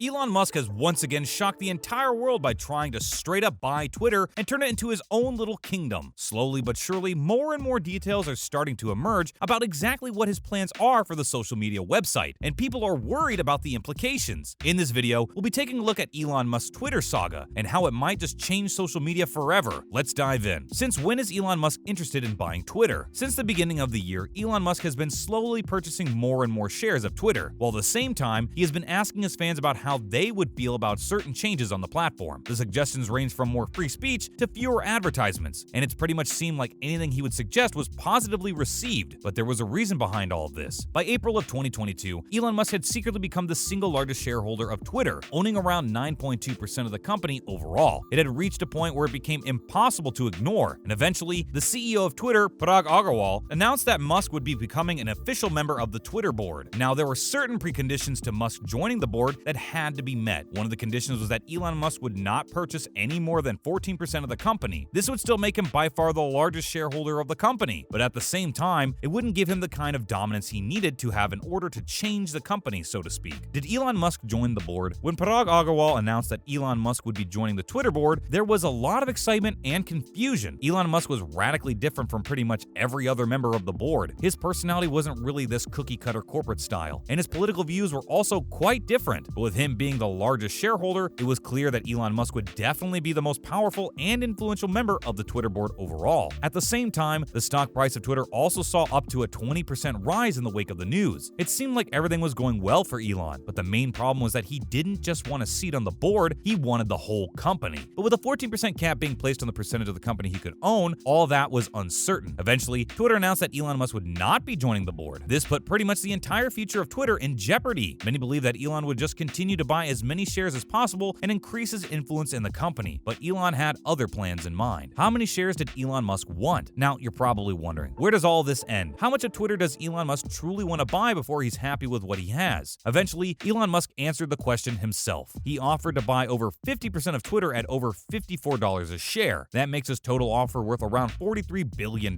Elon Musk has once again shocked the entire world by trying to straight up buy Twitter and turn it into his own little kingdom. Slowly but surely, more and more details are starting to emerge about exactly what his plans are for the social media website, and people are worried about the implications. In this video, we'll be taking a look at Elon Musk's Twitter saga and how it might just change social media forever. Let's dive in. Since when is Elon Musk interested in buying Twitter? Since the beginning of the year, Elon Musk has been slowly purchasing more and more shares of Twitter, while at the same time, he has been asking his fans about how they would feel about certain changes on the platform. The suggestions range from more free speech to fewer advertisements, and it's pretty much seemed like anything he would suggest was positively received, but there was a reason behind all of this. By April of 2022, Elon Musk had secretly become the single largest shareholder of Twitter, owning around 9.2% of the company overall. It had reached a point where it became impossible to ignore, and eventually, the CEO of Twitter, Parag Agrawal, announced that Musk would be becoming an official member of the Twitter board. Now, there were certain preconditions to Musk joining the board that had to be met. One of the conditions was that Elon Musk would not purchase any more than 14% of the company. This would still make him by far the largest shareholder of the company, but at the same time, it wouldn't give him the kind of dominance he needed to have in order to change the company, so to speak. Did Elon Musk join the board? When Parag Agrawal announced that Elon Musk would be joining the Twitter board, there was a lot of excitement and confusion. Elon Musk was radically different from pretty much every other member of the board. His personality wasn't really this cookie-cutter corporate style, and his political views were also quite different. But with him being the largest shareholder, it was clear that Elon Musk would definitely be the most powerful and influential member of the Twitter board overall. At the same time, the stock price of Twitter also saw up to a 20% rise in the wake of the news. It seemed like everything was going well for Elon, but the main problem was that he didn't just want a seat on the board, he wanted the whole company. But with a 14% cap being placed on the percentage of the company he could own, all that was uncertain. Eventually, Twitter announced that Elon Musk would not be joining the board. This put pretty much the entire future of Twitter in jeopardy. Many believe that Elon would just continue to buy as many shares as possible and increase his influence in the company, but Elon had other plans in mind. How many shares did Elon Musk want? Now, you're probably wondering, where does all this end? How much of Twitter does Elon Musk truly want to buy before he's happy with what he has? Eventually, Elon Musk answered the question himself. He offered to buy over 50% of Twitter at over $54 a share. That makes his total offer worth around $43 billion.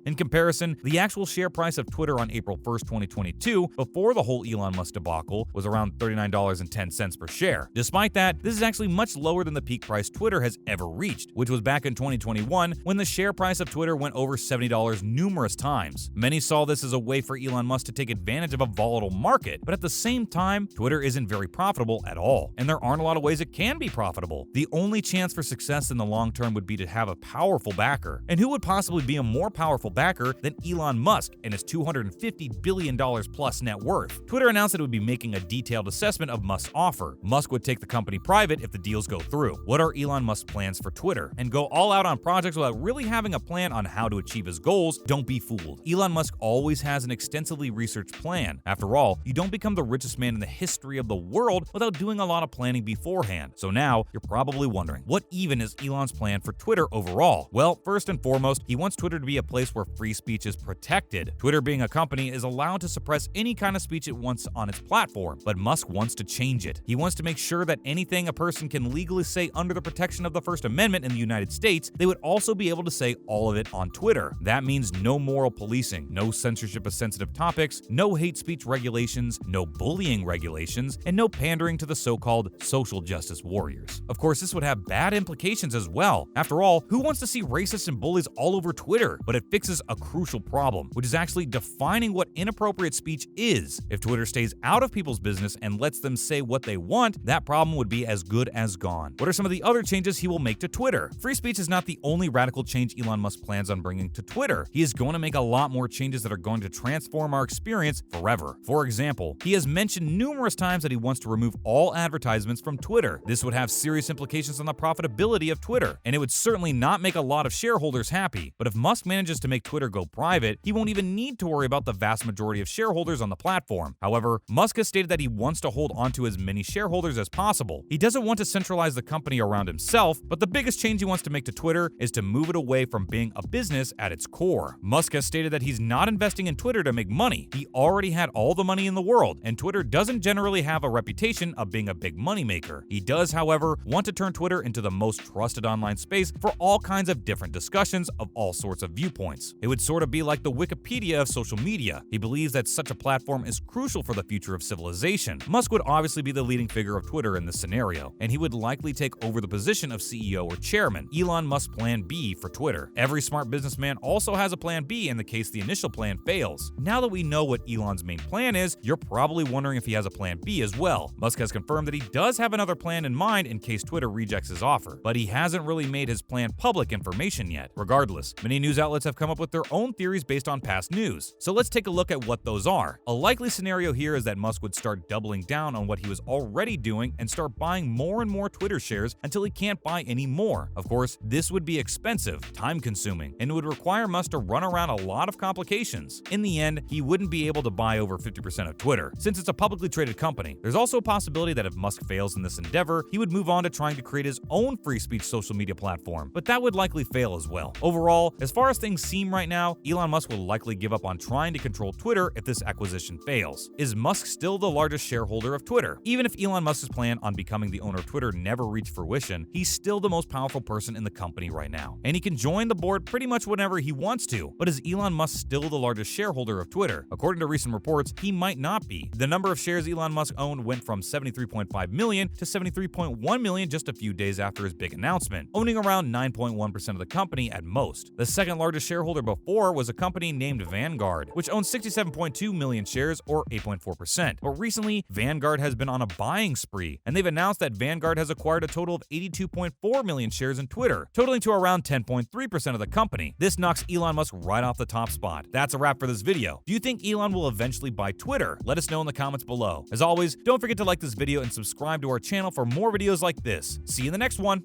In comparison, the actual share price of Twitter on April 1st, 2022, before the whole Elon Musk debacle, was around $39.10 per share. Despite that, this is actually much lower than the peak price Twitter has ever reached, which was back in 2021 when the share price of Twitter went over $70 numerous times. Many saw this as a way for Elon Musk to take advantage of a volatile market, but at the same time, Twitter isn't very profitable at all, and there aren't a lot of ways it can be profitable. The only chance for success in the long term would be to have a powerful backer. And who would possibly be a more powerful backer than Elon Musk and his $250 billion plus net worth? Twitter announced that it would be making a detailed assessment of Musk's offer. Musk would take the company private if the deals go through. What are Elon Musk's plans for Twitter? And go all out on projects without really having a plan on how to achieve his goals? Don't be fooled. Elon Musk always has an extensively researched plan. After all, you don't become the richest man in the history of the world without doing a lot of planning beforehand. So now, you're probably wondering, what even is Elon's plan for Twitter overall? Well, first and foremost, he wants Twitter to be a place where free speech is protected. Twitter, being a company, is allowed to suppress any kind of speech it wants on its platform, but Musk wants to change it. He wants to make sure that anything a person can legally say under the protection of the First Amendment in the United States, they would also be able to say all of it on Twitter. That means no moral policing, no censorship of sensitive topics, no hate speech regulations, no bullying regulations, and no pandering to the so-called social justice warriors. Of course, this would have bad implications as well. After all, who wants to see racists and bullies all over Twitter? But it fixes a crucial problem, which is actually defining what inappropriate speech is. If Twitter stays out of people's business and lets them say what they want, that problem would be as good as gone. What are some of the other changes he will make to Twitter? Free speech is not the only radical change Elon Musk plans on bringing to Twitter. He is going to make a lot more changes that are going to transform our experience forever. For example, he has mentioned numerous times that he wants to remove all advertisements from Twitter. This would have serious implications on the profitability of Twitter, and it would certainly not make a lot of shareholders happy. But if Musk manages to make Twitter go private, he won't even need to worry about the vast majority of shareholders on the platform. However, Musk has stated that he wants to hold onto as many shareholders as possible. He doesn't want to centralize the company around himself, but the biggest change he wants to make to Twitter is to move it away from being a business at its core. Musk has stated that he's not investing in Twitter to make money. He already had all the money in the world, and Twitter doesn't generally have a reputation of being a big moneymaker. He does, however, want to turn Twitter into the most trusted online space for all kinds of different discussions of all sorts of viewpoints. It would sort of be like the Wikipedia of social media. He believes that such a platform is crucial for the future of civilization. Musk would obviously obviously be the leading figure of Twitter in this scenario, and he would likely take over the position of CEO or chairman, Elon Musk's plan B for Twitter. Every smart businessman also has a plan B in the case the initial plan fails. Now that we know what Elon's main plan is, you're probably wondering if he has a plan B as well. Musk has confirmed that he does have another plan in mind in case Twitter rejects his offer, but he hasn't really made his plan public information yet. Regardless, many news outlets have come up with their own theories based on past news. So let's take a look at what those are. A likely scenario here is that Musk would start doubling down on what he was already doing and start buying more and more Twitter shares until he can't buy any more. Of course, this would be expensive, time-consuming, and would require Musk to run around a lot of complications. In the end, he wouldn't be able to buy over 50% of Twitter, since it's a publicly traded company. There's also a possibility that if Musk fails in this endeavor, he would move on to trying to create his own free speech social media platform, but that would likely fail as well. Overall, as far as things seem right now, Elon Musk will likely give up on trying to control Twitter if this acquisition fails. Is Musk still the largest shareholder of Twitter? Even if Elon Musk's plan on becoming the owner of Twitter never reached fruition, he's still the most powerful person in the company right now, and he can join the board pretty much whenever he wants to. But is Elon Musk still the largest shareholder of Twitter? According to recent reports, he might not be. The number of shares Elon Musk owned went from 73.5 million to 73.1 million just a few days after his big announcement, owning around 9.1% of the company at most. The second largest shareholder before was a company named Vanguard, which owns 67.2 million shares or 8.4%. But recently, Vanguard has been on a buying spree, and they've announced that Vanguard has acquired a total of 82.4 million shares in Twitter, totaling to around 10.3% of the company. This knocks Elon Musk right off the top spot. That's a wrap for this video. Do you think Elon will eventually buy Twitter? Let us know in the comments below. As always, don't forget to like this video and subscribe to our channel for more videos like this. See you in the next one.